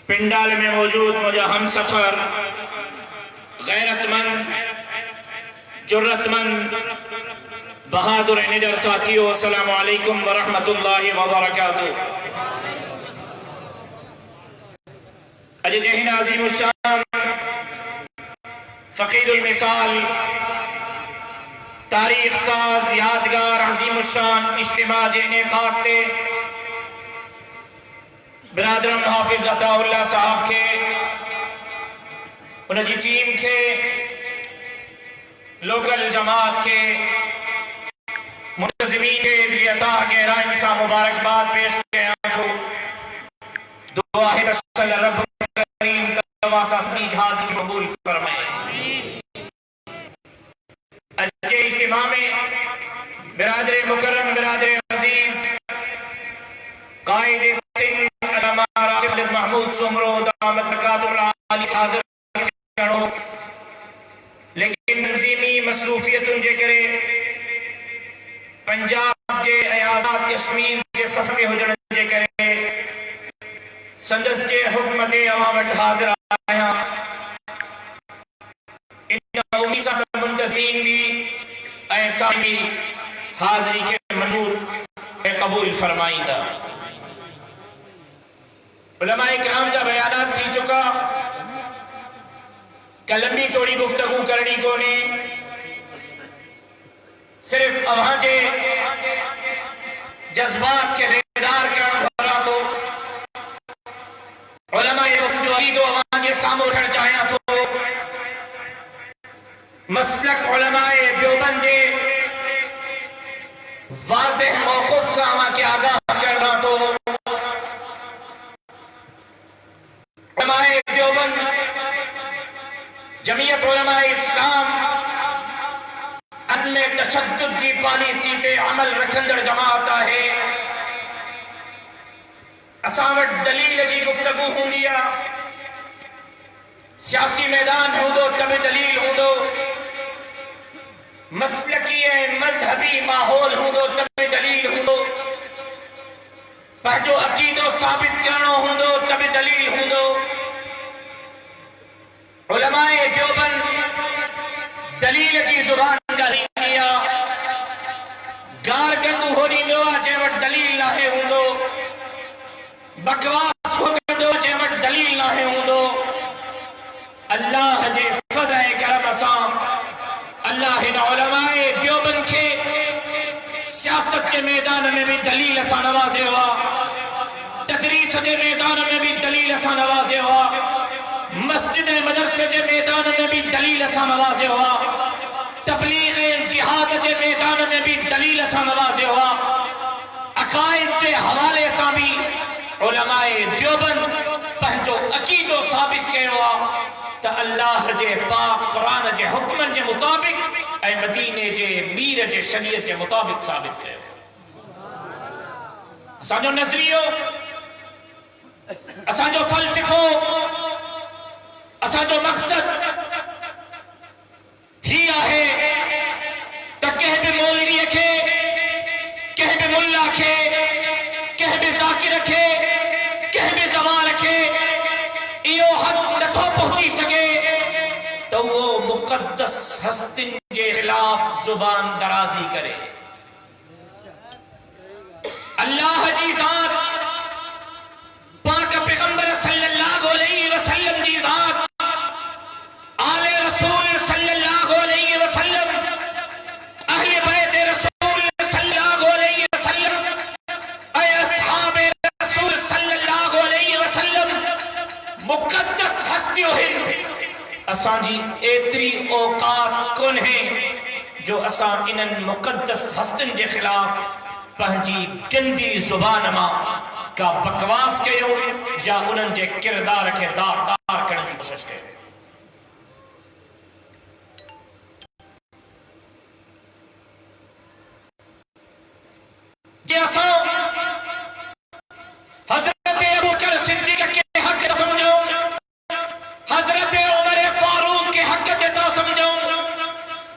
پنڈال میں موجود مجھے ہم سفر غیرت مند جرت مند بہادر نڈر ساتھیو، السلام علیکم ورحمت اللہ وبرکاتہ۔ اج جہن عظیم الشان فقید المثال تاریخ ساز یادگار عظیم الشان اجتماع جے انعقاد تے برادرم حافظ عطا اللہ صاحب کے انہوں کی ٹیم کے لوکل جماعت کے منتظمین کے دلی عطا کے رائم سا مبارکباد پیش کے آنکھو دعا ہے صلی اللہ کریم تواسا سنی جہاز کی قبول فرمائے۔ اجے اجتماع میں برادر مکرم برادر عزیز قائد سندھ علامہ راشد محمود سمرو دامت برکاتہ العالی حاضر کرو، لیکن تنظیمی مصروفیتن جے کرے پنجاب جے ایازات کشمیر جے سفر کے حجن جے کرے سندس جے حکمت عوامت حاضر آیا ان امید سا منتظمین بھی ایسا بھی حاضری کے منظور قبول فرمائیں دا۔ علماء اکرام جا بیانات تھی چکا کہ لمبی چوڑی گفتگو کرنی کو نے صرف وہاں جے جذبات کے بیدار کرن بھرا کو علماء جو عقید و وہاں جے سامو کر چاہیا تو مسلک علماء دیوبند جے واضح موقف کا وہاں کے آگاہ کرنا تو علماء دیوبند جمعیت علماء اسلام عدم تشدد کی پالیسی تے عمل رکھندر جماعت ہے۔ اسامت دلیل جی گفتگو ہوں گیا، سیاسی میدان ہوں دو تب دلیل ہوں دو، مسلکی مذہبی ماحول ہوں دو تب دلیل ہوں دو، پہجو عقید و ثابت کرنو ہوں دو تب دلیل ہوں دو۔ علماء دیوبند دلیل کی زبان کا نہیں کیا، گار گندو ہو نہیں دو آجے وٹ دلیل لاہے ہوں دو، بکواس ہو گندو آجے وٹ دلیل لاہے ہوں دو۔ اللہ جے فضل کرم اسام اللہ ان علماء دیوبند کے سیاست کے میدان میں بھی دلیل اسا نوازے ہوا، تدریس کے میدان میں بھی دلیل اسا نوازے ہوا، مسجد مدرسے کے میدان میں بھی دلیل اسا نوازے ہوا، تبلیغ جہاد کے میدان میں بھی دلیل اسا نوازے ہوا، عقائد کے حوالے سے بھی علماء دیوبند پہنچو عقید و ثابت کے ہوا تا اللہ جے پاک قرآن جے حکمن جے مطابق اے مدینے جے میر جے شریعت جے مطابق ثابت کے اساں جو نظریو اساں جو فلسفو اساں جو مقصد ہی آہے تا کہہ بھی مولوی رکھے کہہ بھی ملا رکھے کہہ بھی ذاکر رکھے کہہ بھی زمان رکھے ایو حق نتھو پہنچی سکے تو وہ مقدس ہستن کے خلاف زبان درازی کرے۔ اللہ جی ذات پاک پیغمبر صلی اللہ علیہ وسلم جی ذات آل رسول صلی اللہ علیہ وسلم اہل بیت رسول صلی اللہ علیہ وسلم اے اصحاب رسول صلی اللہ علیہ وسلم مقدس ہستیوں ہیں۔ اساں جی ایتری اوقات کن ہیں جو اساں انن مقدس ہستن کے خلاف پہنجی گندی زبان ماں کا بکواس کے ہو یا انن جے کردار کے دار کرنے کی کوشش کے جیسا حضرت ابو بکر صدیق کے حق سمجھو، حضرت عمر فاروق کے حق دیتا سمجھو،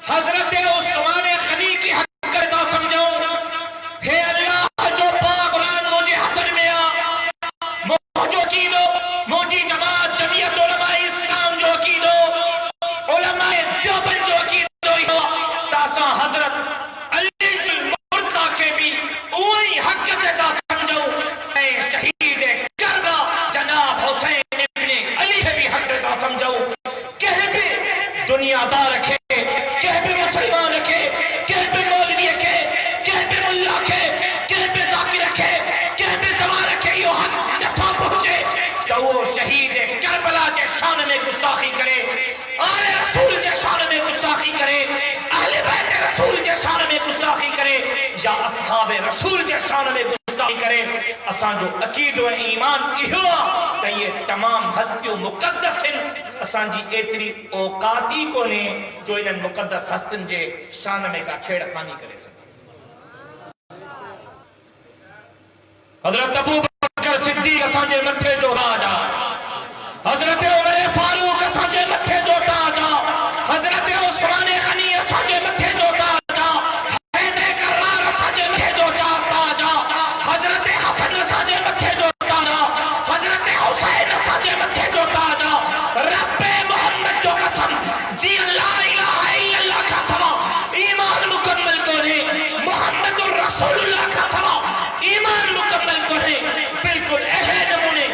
حضرت عثمان غنی کی حق دیتا سمجھو۔ ہے اللہ جو پاک قرآن مجھے حضر میں آ موجو کی دو موجی اساں جو عقید و ایمان اہوا تا یہ تمام ہستیوں مقدس ہیں اساں جی ایتری اوقاتی کو نے جو انہن مقدس ہستن جے شان میں کا چھیڑ خانی کرے سکتے حضرت ابو بکر صدیق اساں جے متھے جو راجا حضرت عمر فاروق اساں جے متھے جو تاجا حضرت عثمان غنی اساں جے متھے جو تاجا حیدر کرار اساں جے متھے جو تاجا حضرت حسن اساں جے متھے جو تاجا حضرت حسین اساں جے متھے جو تاجا رب محمد جو قسم جی اللہ الہ الا اللہ کا سوا ایمان مکمل کونے محمد الرسول اللہ کا سوا ایمان مکمل کونے بالکل اہل نمونے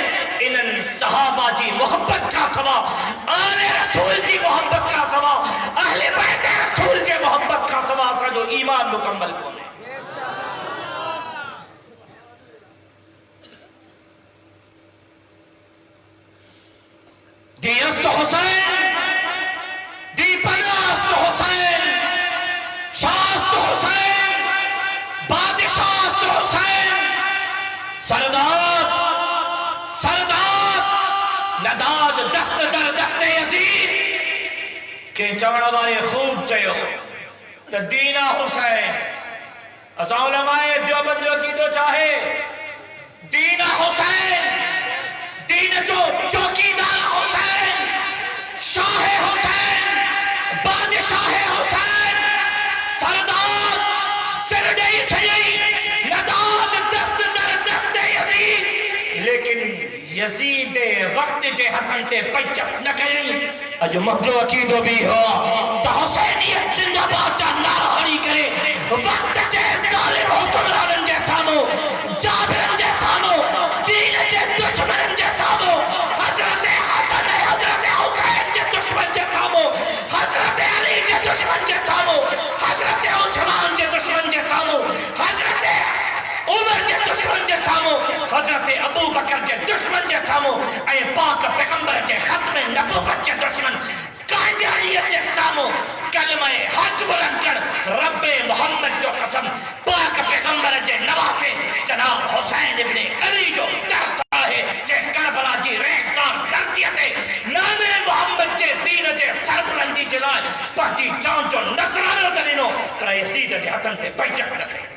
انہن صحابہ جی محبت کا سوا آل رسول جی محبت کا سوا اہل بیت رسول جی محبت کا سوا سا جو ایمان مکمل کونے دی است حسین دی پناہ است حسین شاہ است حسین بادشاہ است حسین سردار نداد دست در دست یزید کہ چوڑا بارے خوب چیو تا دینہ حسین اسا علماء دیوبند جو کی دو چاہے دینہ حسین دین جو چوکیدار حسین شاہ حسین بادشاہ حسین سردار سردی چھڑی نداد دست در دست یزید لیکن یزید وقت جے حتن تے پچپ نہ کریں اجو مہجو عقیدو بھی ہو تا حسینیت زندہ باد جا نعرہ ہری کرے وقت جے ظالم حکمرانن جے سامو جابرن جے سامو دین جے دشمنن جے سامو حضرت حسن حضرت حسین جے دشمن جے سامو حضرت علی جے دشمن جے سامو حضرت عثمان جے دشمن جے سامو حضرت عمر جے دشمن جے سامو حضرت ابو بکر جے دشمن جے سامو اے پاک پیغمبر جے ختم نبوت جے دشمن قائدیانیت جے سامو کلمہ حق بلند کر رب محمد جو قسم پاک پیغمبر جے نواسے جناب حسین ابن علی جو درسا ہے جے کربلا جی ریختان دردیتے نام محمد جے دین جے سربلندی جلائے پاکی چاند جو نصرانو دنینو پر یزید جے حتن تے پیچک رکھے